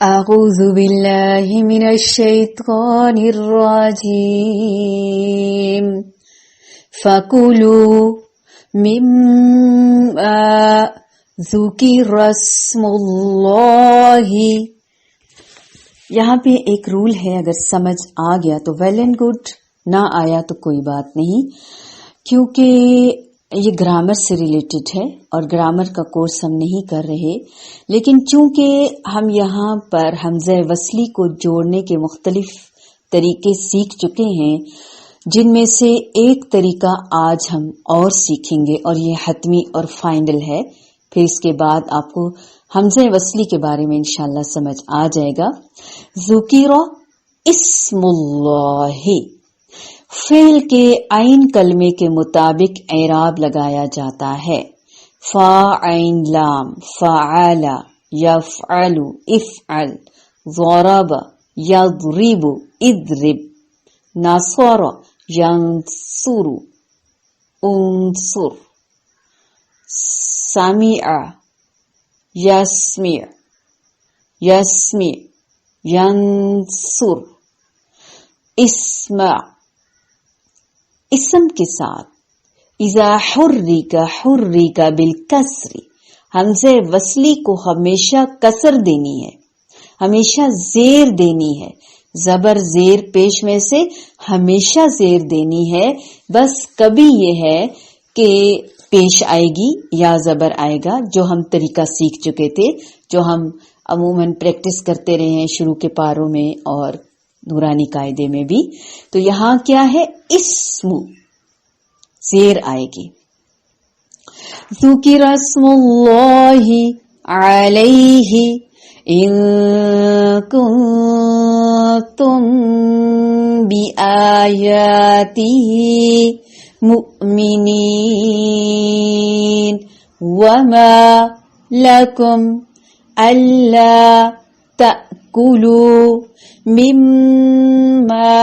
أعوذ بالله من الشيطان الرجيم فكلوا مما ذكر اسم الله. یہاں پہ ایک رول ہے، اگر سمجھ آ گیا تو ویل اینڈ گڈ، نہ آیا تو کوئی بات نہیں، کیونکہ یہ گرامر سے ریلیٹڈ ہے اور گرامر کا کورس ہم نہیں کر رہے، لیکن چونکہ ہم یہاں پر حمزہ وصلی کو جوڑنے کے مختلف طریقے سیکھ چکے ہیں، جن میں سے ایک طریقہ آج ہم اور سیکھیں گے اور یہ حتمی اور فائنل ہے. پھر اس کے بعد آپ کو حمزہ وصلی کے بارے میں انشاءاللہ سمجھ آ جائے گا. ذکر اسم اللہ، فعل کے عین کلمے کے مطابق اعراب لگایا جاتا ہے. فا عین لام، فعل، یفعل، افعل، ضرب، یضرب، اضرب، نصر، ینصر، انصر، سمع، یسمع، یسمع، ینصر. اسمع اسم کے ساتھ اذا حرک حرک بالکسر، حمزہ وصلی کو ہمیشہ کسر دینی ہے، ہمیشہ زیر دینی ہے. زبر زیر پیش میں سے ہمیشہ زیر دینی ہے، بس کبھی یہ ہے کہ پیش آئے گی یا زبر آئے گا، جو ہم طریقہ سیکھ چکے تھے، جو ہم عموماً پریکٹس کرتے رہے ہیں شروع کے پاروں میں اور نورانی قاعدے میں بھی. تو یہاں کیا ہے؟ اسم زیر آئے گی. ذکر اسم اللہ علیہ ان کنتم بآیاتہ مؤمنین وما لکم الا تأکلوا مما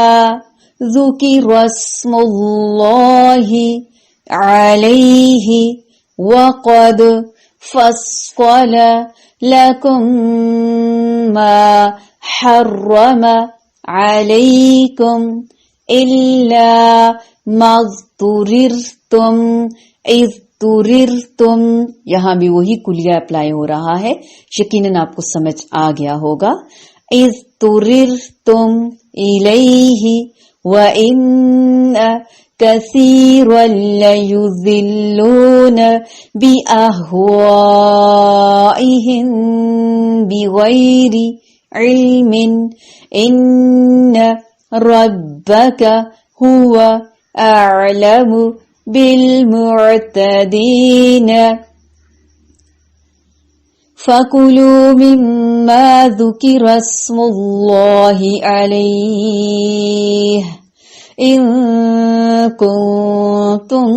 ذکر اسم اللہ علیہ وقد فصل لکم ما حرم علیکم الا ما اضطررتم اذ تُرِرْتُم. یہاں بھی وہی کلیہ اپلائی ہو رہا ہے، یقیناً آپ کو سمجھ آ گیا ہوگا. اذ تُرِرْتُم الیہ وَإِنَّ كَثِيرًا لَيُضِلُّونَ بِأَهْوَائِهِمْ بِغَيْرِ عِلْمٍ إِنَّ رَبَّكَ هُوَ أَعْلَمُ بالمعتدین. فَكُلُوا مِمَّا ذُكِرَ اسْمُ اللَّهِ عَلَيْهِ إِن كُنتُم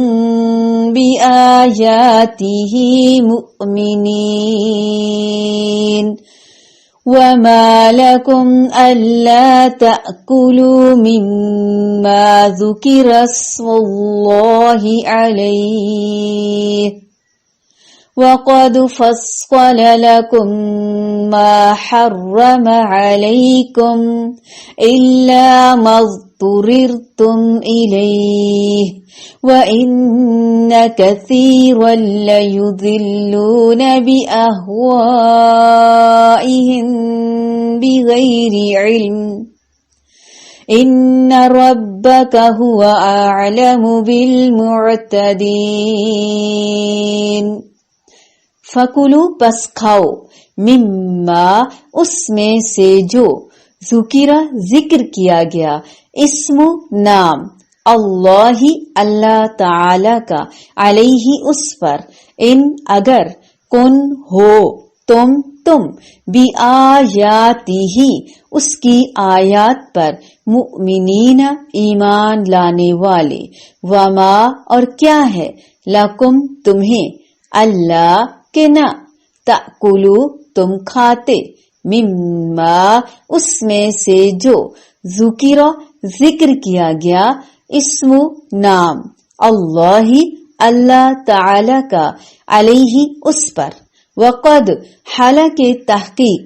بِآيَاتِهِ مُؤْمِنِينَ وَمَا لَكُمْ أَلَّا تَأْكُلُوا مِمَّا ذُكِرَ اسْمُ اللَّهِ عَلَيْهِ وَقَدْ فَصَّلَ لَكُم مَّا حَرَّمَ عَلَيْكُمْ إِلَّا مَا اضْطُرِرْتُمْ إِلَيْهِ وَإِنَّ كَثِيرًا لَيُضِلُّونَ بِأَهْوَائِهِمْ بِغَيْرِ عِلْمٍ إِنَّ رَبَّكَ هُوَ أَعْلَمُ بِالْمُعْتَدِينَ. فَكُلُوا پس کھاؤ، مما اس میں سے جو، ذکرہ ذکر کیا گیا، اسم نام، اللہ اللہ تعالی کا، علیہ اس پر، ان اگر، کن ہو تم بآیاتہ اس کی آیات پر، مؤمنین ایمان لانے والے، وما اور کیا ہے، لکم تمہیں، اللہ کے نہ، تأکلو تم کھاتے، مما اس میں سے جو، ذکر ذکر کیا گیا، اسم نام، اللہ اللہ تعالی کا، علیہ اس پر، وقد حالانکہ تحقیق،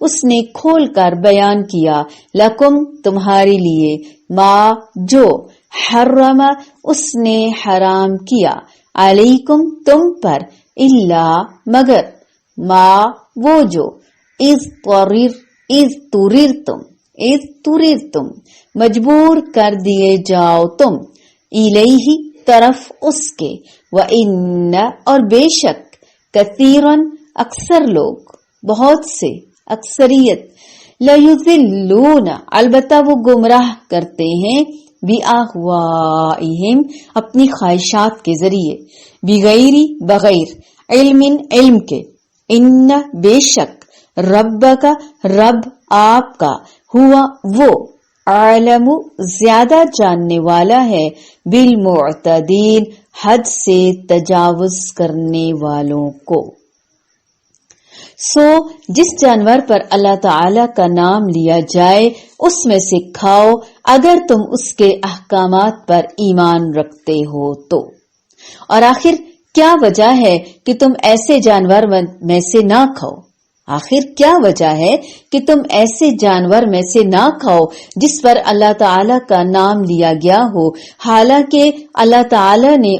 اس نے کھول کر بیان کیا لکم تمہارے لیے ما جو حرم اس نے حرام کیا علیکم تم پر الا مگر ما وہ جو اذ تررتم مجبور کر دیے جاؤ تم الیہ طرف اس کے وان اور بے شک کثیرن اکثر لوگ بہت سے اکثریت لیضلون البتہ وہ گمراہ کرتے ہیں باہوائہم اپنی خواہشات کے ذریعے بغیر علم کے ان بے شک ربک رب آپ کا ہوا وہ عالم زیادہ جاننے والا ہے بالمعتدین حد سے تجاوز کرنے والوں کو۔ جس جانور پر اللہ تعالی کا نام لیا جائے اس میں سے کھاؤ اگر تم اس کے احکامات پر ایمان رکھتے ہو تو۔ اور آخر کیا وجہ ہے کہ تم ایسے جانور میں سے نہ کھاؤ؟ آخر کیا وجہ ہے کہ تم ایسے جانور میں سے نہ کھاؤ جس پر اللہ تعالی کا نام لیا گیا ہو، حالانکہ اللہ تعالی نے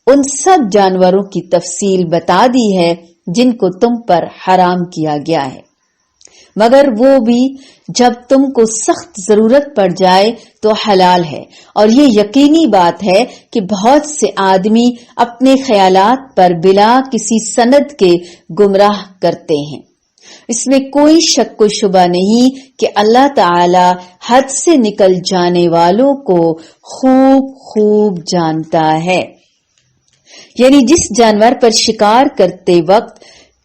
ان سب جانوروں کی تفصیل بتا دی ہے جن کو تم پر حرام کیا گیا ہے، مگر وہ بھی جب تم کو سخت ضرورت پڑ جائے تو حلال ہے۔ اور یہ یقینی بات ہے کہ بہت سے آدمی اپنے خیالات پر بلا کسی سند کے گمراہ کرتے ہیں۔ اس میں کوئی شک و شبہ نہیں کہ اللہ تعالی حد سے نکل جانے والوں کو خوب جانتا ہے۔ یعنی جس جانور پر شکار کرتے وقت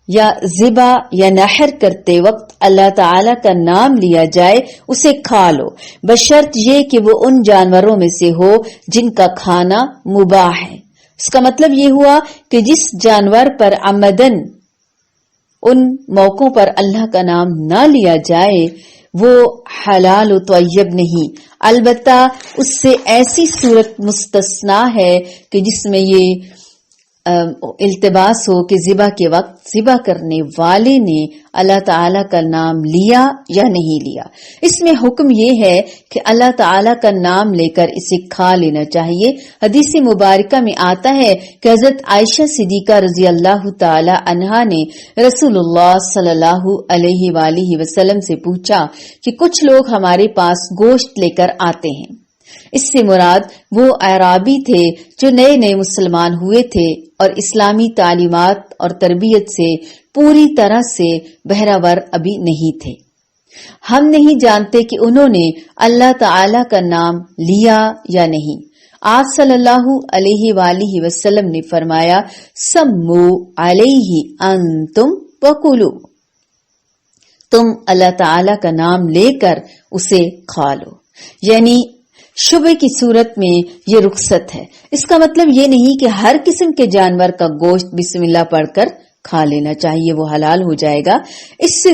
یا ذبح یا نحر کرتے وقت اللہ تعالی کا نام لیا جائے اسے کھا لو، بشرط یہ کہ وہ ان جانوروں میں سے ہو جن کا کھانا مباح ہے۔ اس کا مطلب یہ ہوا کہ جس جانور پر عمدن ان موقعوں پر اللہ کا نام نہ لیا جائے وہ حلال و طیب نہیں، البتہ اس سے ایسی صورت مستثنا ہے کہ جس میں یہ التباس ہو کہ ذبح کے وقت ذبح کرنے والے نے اللہ تعالی کا نام لیا یا نہیں لیا۔ اس میں حکم یہ ہے کہ اللہ تعالی کا نام لے کر اسے کھا لینا چاہیے۔ حدیث مبارکہ میں آتا ہے کہ حضرت عائشہ صدیقہ رضی اللہ تعالی عنہا نے رسول اللہ صلی اللہ علیہ وآلہ وسلم سے پوچھا کہ کچھ لوگ ہمارے پاس گوشت لے کر آتے ہیں، اس سے مراد وہ اعرابی تھے جو نئے مسلمان ہوئے تھے اور اسلامی تعلیمات اور تربیت سے پوری طرح سے بہرہور ابھی نہیں تھے۔ ہم نہیں جانتے کہ انہوں نے اللہ تعالی کا نام لیا یا نہیں۔ آپ صلی اللہ علیہ وآلہ وسلم نے فرمایا سمو علیہ انتم وکلوا، تم اللہ تعالی کا نام لے کر اسے کھا لو، یعنی شبہ کی صورت میں یہ رخصت ہے۔ اس کا مطلب یہ نہیں کہ ہر قسم کے جانور کا گوشت بسم اللہ پڑھ کر کھا لینا چاہیے، وہ حلال ہو جائے گا۔ اس سے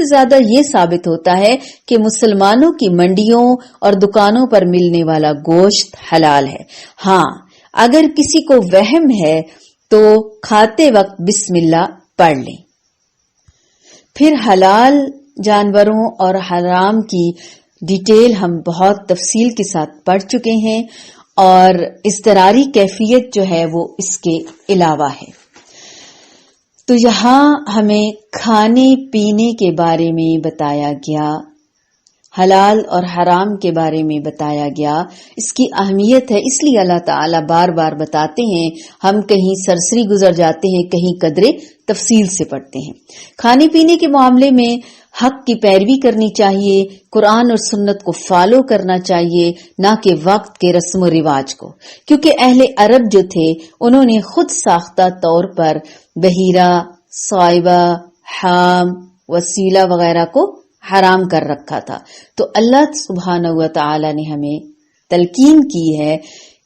زیادہ یہ ثابت ہوتا ہے کہ مسلمانوں کی منڈیوں اور دکانوں پر ملنے والا گوشت حلال ہے۔ ہاں، اگر کسی کو وہم ہے تو کھاتے وقت بسم اللہ پڑھ لیں۔ پھر حلال جانوروں اور حرام کی ڈیٹیل ہم بہت تفصیل کے ساتھ پڑھ چکے ہیں، اور اضطراری کیفیت جو ہے وہ اس کے علاوہ ہے۔ تو یہاں ہمیں کھانے پینے کے بارے میں بتایا گیا، حلال اور حرام کے بارے میں بتایا گیا۔ اس کی اہمیت ہے، اس لیے اللہ تعالیٰ بار بار بتاتے ہیں، ہم کہیں سرسری گزر جاتے ہیں، کہیں قدرے تفصیل سے پڑھتے ہیں۔ کھانے پینے کے معاملے میں حق کی پیروی کرنی چاہیے، قرآن اور سنت کو فالو کرنا چاہیے، نہ کہ وقت کے رسم و رواج کو، کیونکہ اہل عرب جو تھے انہوں نے خود ساختہ طور پر بحیرہ، صائبہ، حام، وسیلہ وغیرہ کو حرام کر رکھا تھا۔ تو اللہ سبحانہ و تعالی نے ہمیں تلقین کی ہے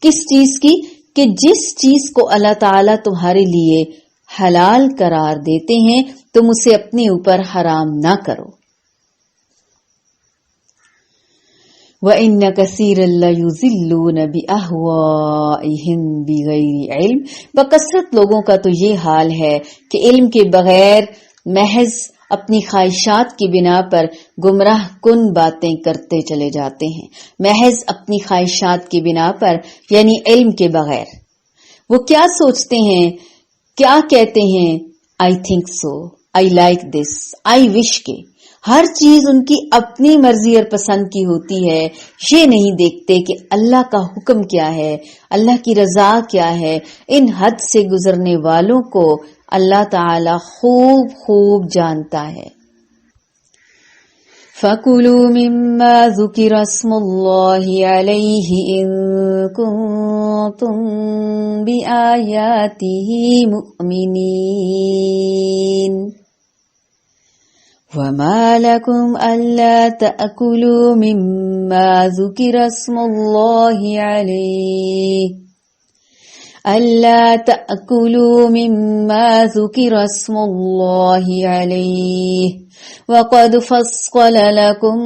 کس چیز کی، کہ جس چیز کو اللہ تعالی تمہارے لیے حلال قرار دیتے ہیں تم اسے اپنے اوپر حرام نہ کرو۔ وَإِنَّ كَثِيرًا لَيُضِلُّونَ بِأَهْوَائِهِمْ بِغَيْرِ عِلْم، بکثرت لوگوں کا تو یہ حال ہے کہ علم کے بغیر محض اپنی خواہشات کی بنا پر گمراہ کن باتیں کرتے چلے جاتے ہیں، محض اپنی خواہشات کی بنا پر، یعنی علم کے بغیر۔ وہ کیا سوچتے ہیں، کیا کہتے ہیں؟ I think so, I like this, I wish کے ہر چیز ان کی اپنی مرضی اور پسند کی ہوتی ہے، یہ نہیں دیکھتے کہ اللہ کا حکم کیا ہے، اللہ کی رضا کیا ہے۔ ان حد سے گزرنے والوں کو اللہ تعالی خوب خوب جانتا ہے۔ فَكُلُوا مِمَّا ذُكِرَ اسْمُ اللَّهِ عَلَيْهِ إِن كُنتُم بِآيَاتِهِ مُؤْمِنِينَ وَمَا لَكُمْ أَلَّا تَأْكُلُوا مِمَّا ذُكِرَ اسْمُ اللَّهِ عَلَيْهِ وَقَدْ فَصَّلَ لَكُم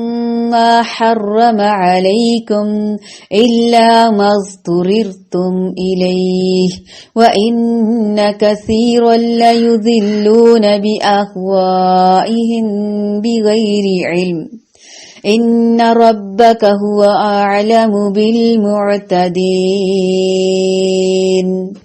مَّا حَرَّمَ عَلَيْكُمْ إِلَّا مَا اضْطُرِرْتُمْ إِلَيْهِ وَإِنَّ كَثِيرًا لَيُضِلُّونَ بِأَهْوَائِهِمْ بِغَيْرِ عِلْمٍ إِنَّ رَبَّكَ هُوَ أَعْلَمُ بِالْمُعْتَدِينَ۔